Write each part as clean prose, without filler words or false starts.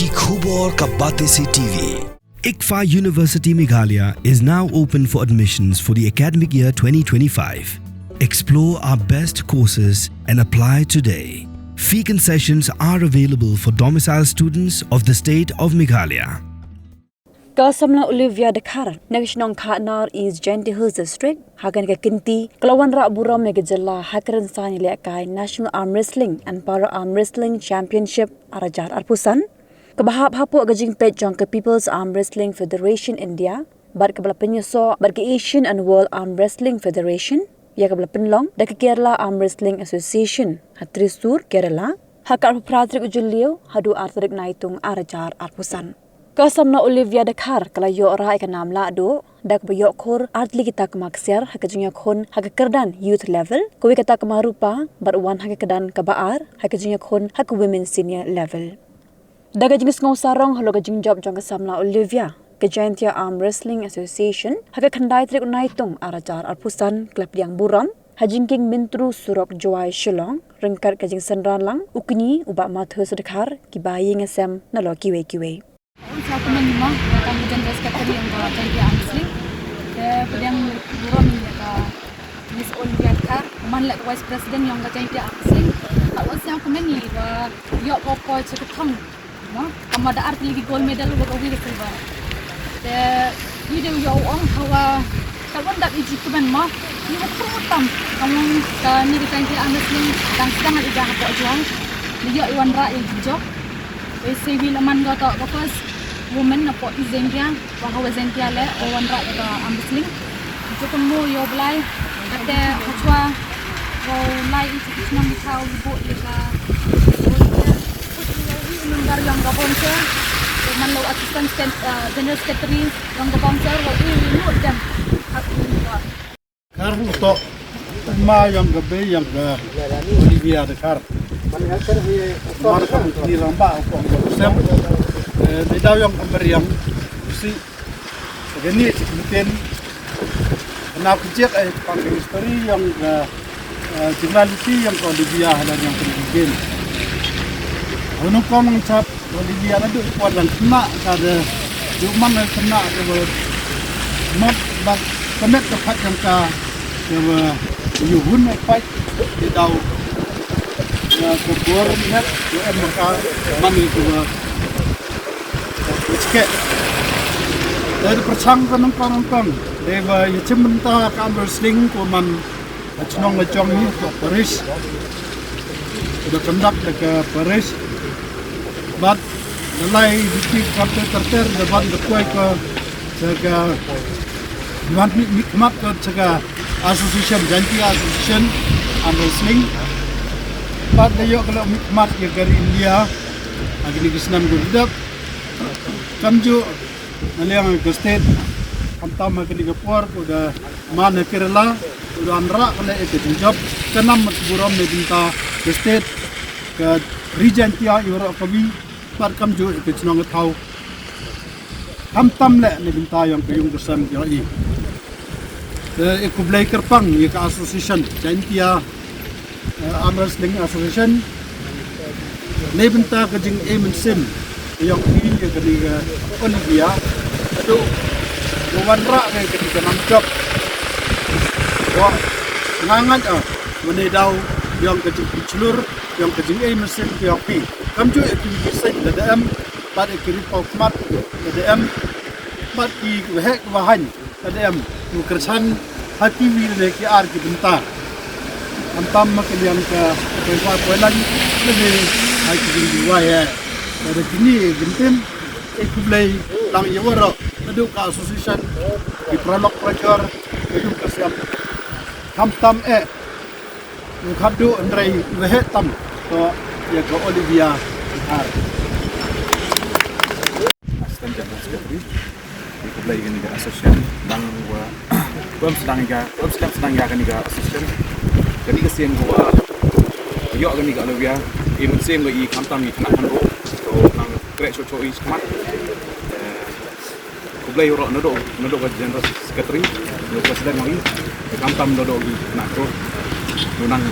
की खूब और कब्बाते से TV. ICFA University Meghalaya is now open for admissions for the academic year 2025. Explore our best courses and apply today. Fee concessions are available for domicile students of the state of Meghalaya. Kasamla Olivia Dakar, National Khanar is Genti Hills District, Hagan Kinti, Klawanra Buram Megajala, Hakaran Sani Lekai, National Arm Wrestling and Para Arm Wrestling Championship, Arajar Arpusan. Kabahap Hapo Agajing Pet Jonka People's Arm Wrestling Federation India, Barkabla Penyaso, Barka Asian and World Arm Wrestling Federation, Yakabla Penlong, Daka Kerala Arm Wrestling Association, Hatrisur, Kerala, Hakar Pratrik Ujulio, Hadu Arthrik Naitung, Arajar Arpusan. Kasamna Olivia Dakar kalayo ora ikanam la do dak bayok khor artli kita kemaksiar hakajunya khon hakakerdan youth level kowe kata kemarupa barwan hakakedan kabaar hakajunya khon hak women senior level daga jingis ngau sarong halo gajing job jong kasamna Olivia ke Giantia Arm Wrestling Association hakakhandai trik naitung arajar arpusan klub yang buram hajingking mintru surok joai shillong rengkar kajing sendran lang ukni uba mathu sedekar kibayi ngasem nalo kiwe Saya menerima kami jenis sekretari yang jadi Muslim. Kemudian buron yang Miss Olivia Dakar, manlek Vice President yang jadi Muslim. Awak saya ni, yok pokok cukup thang, kamu ada arti lagi gold medal untuk awak silver. Ini dia yok orang hawa kalau tak iji kemen mah, ini betul betul. Kamu ni kita jadi Muslim dan sedang ada apa jual. Dia iwan rak yang hijau. Sevi laman gata bagus women napo izentia bahawa zentia le owan ra ga ambisling joko mo yo blai ate hachwa go lai itu nam thau bo lega number yang ga bonse man lo assistant general secretary yang ga bonse wo ini no dan karena untuk ma yang gabe yang ga Olivia Dakar Marco ni lamba ko sem di daw yung ambariang si gani mungkin na project ay pang history yang generality yang Olivia halan yang penting ano ko mang chap Olivia na do ko lang na kada man na na not bak connect the fact yang ka you wouldn't fight di daw kubur net yo emka mani ko iske dari percang kan nongkong deva yachimenta ka wrestling ko man achnong ngachong ni ko Paris udah conduct ke Paris but nalai di kapte terter depan dekoi ko jaga yuan mikmat ko jaga association Giantia Association and wrestling but dayo kalau mikmat ya dari India agni kisnam gudap kamju naliang ke state kamtam ke Singapore udah mana Kerala udah andra kala itu job kenam buram medinta ke state ke Regentia Europe kami par kamju ke chnong thau kamtam le medinta yang ke yung kusam jai ke blai kerpang ya ke association Giantia Arm Wrestling Association nebenta kajing emensin yang ini ketika Olivia itu wawanra ketika nangkap wah ngangat menedau yang kajing celur yang kajing emensin POP kamju itu bisa DDM pada kiri pakmat DDM pada wehek wahan DDM kersan hati wile ki arki bentar antam makalian ke kuala lebih hati dua ya dari sini gentim ikublai lang yawara aduk ka association di prolog pressure aduk ka siap tam khadu andrai wehe tam to ya ke Olivia Dakar assistant general secretary ikublai ini ke association dan sedang kan juga assistant jadi kesian gua yo kan juga Olivia even same i kamtam i kena kan so nang krek so i smart kublai ro nodo ke general secretary no president ngi kamtam nodo i kena ko nang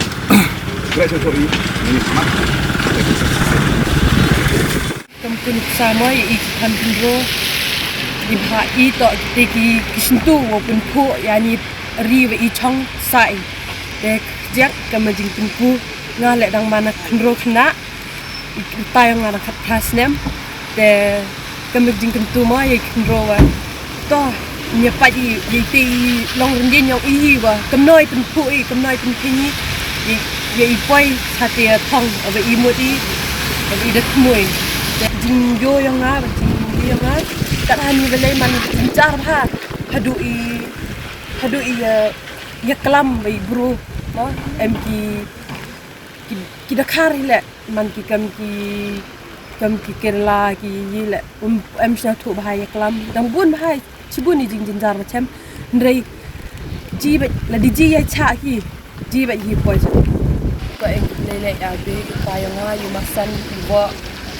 krek so i ni smart kun sama i kan pindro di bha i to te ki kisntu wo pun phu yani ri we i chong sai de jak kamajing pinku ngale dang mana pindro khna tayang ngana khat khasnem de kamajing kentu ma i pindro wa to nya pa i ti long rin yang i wa kamnoi pun phu i kamnoi pun phini i poi sate thong ave i modi ave i dak moi jing yo yang nga jing yang nga kat hani belai man jar ha hadu i ya kelam bai bro no em ki Dakar le man ki kam ki Kerala ki le em sha thu bahai ya kelam dang bun bahai chibun ni jing jar macam ndrei ji ba la di ji ya cha ki ji ba hi poi ko em le ya be pa yang nga yu masan bo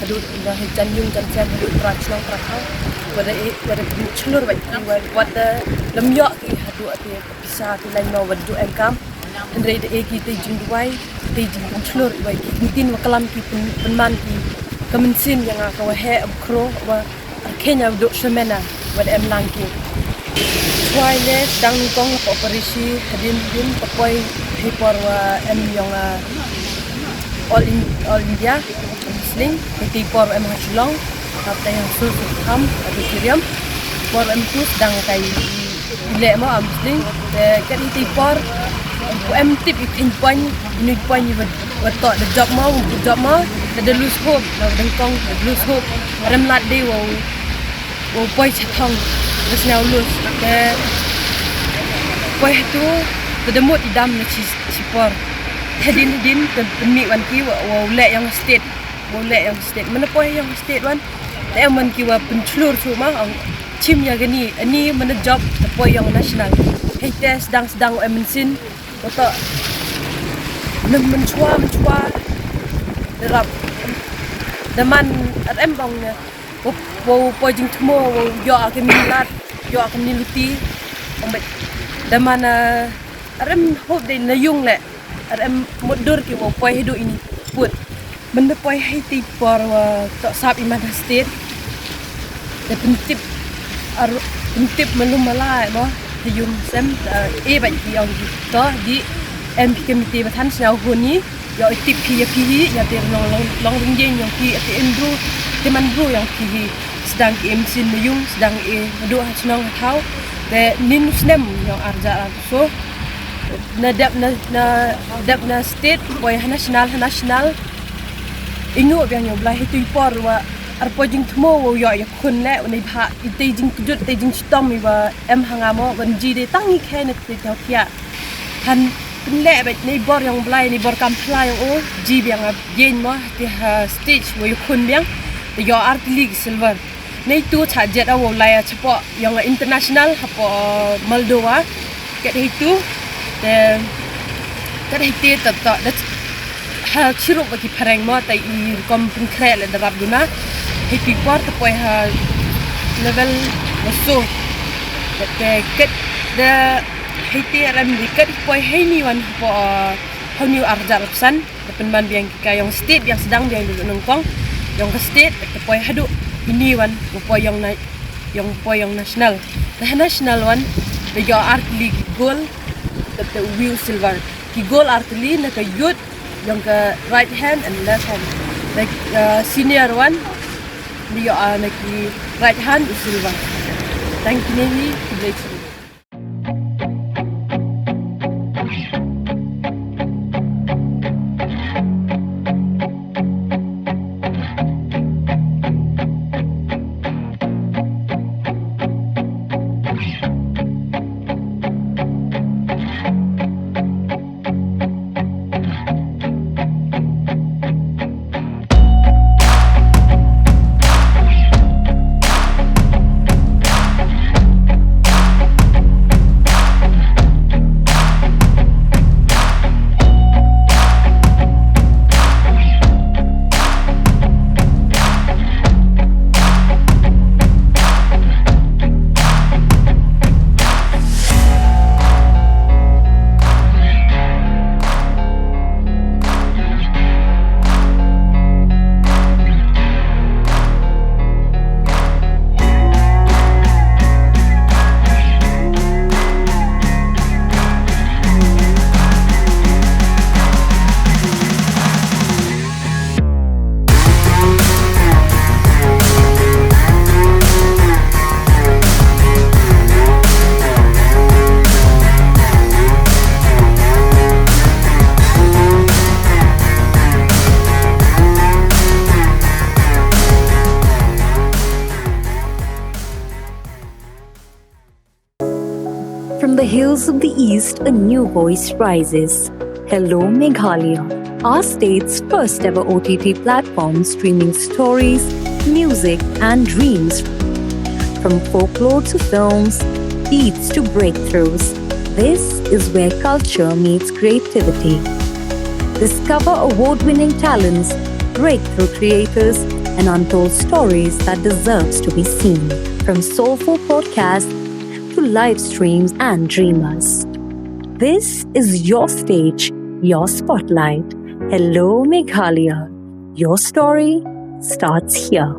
hadu dah jan yung jan sem hadu prachnong prakha wada chlur ba wada lemyo ki hadu ate bisa ki lain no wadu em kam ndrei de ki te jing duai te jing chlur bai ki tin wa kalam ki penman ki kamensin yang ka wa he kro wa Kenya wadu semena wada em lang ki wai le dang kong operasi hadin din poi hipor wa em yang all India Muslim di por em Hachlong kata yang sul kam ada kiriam por em tu sedang kai ile mo am Muslim kan di por em tip ikin poin ni poin wat to the job mo ada lose hope dang kong lose hope rem lat de wo poi chatong terus now lose poi tu kedemut idam ni cipor hadin pemi wan ki wo le yang state mana poi yang state wan le man ki wa penclur cuma chim ya gani ani mana job poi yang national hey test sedang emensin oto nem menchua derap daman em bang wo poi jing tmo wo yo akemilat yo akemiluti ombet daman em hope de na yung le em mudur ki wo poi hidup ini put benda poi Haiti por tak sab iman state de pentip melum malai mo yung sem ba yang to di em committee batan snau huni yo tip ki ya ter long ring yang ki at endru teman bro yang ki sedang ki emsin yung sedang do snong thau de nin snem yang arja so na state poi national ingo biang yo blai tu por wa arpo jing thmo wo yo ya khun le nei pha te jing kujut te jing stom mi wa em hanga mo ban ji de tangi khe ne te tau kia han le ba nei bor yang blai nei bor kam phlai o ji biang yen mo te stage wo yo khun biang te yo art league silver nei tu cha jet a wo lai chapo yang international hapo Moldova ke itu te ta ha chiruk bagi pareng mo tai I kom konkret le darab dina he pi kwart poi ha level so ke ket de he ti ram di ket poi he ni wan po how new arja lapsan depan ban biang ka yang state yang sedang biang di nongkong yang ke state ke poi hadu ini wan poi yang national the national one the your art league goal the wheel silver ki goal art league na ka youth yang ke right hand and left hand like senior one dia like right hand is silver thank you ni the hills of the East, a new voice rises. Hello Meghalaya, our state's first ever OTT platform streaming stories, music, and dreams. From folklore to films, beats to breakthroughs, this is where culture meets creativity. Discover award-winning talents, breakthrough creators, and untold stories that deserves to be seen. From soulful podcasts to live streams and dreamers. This is your stage, your spotlight. Hello Meghalaya. Your story starts here.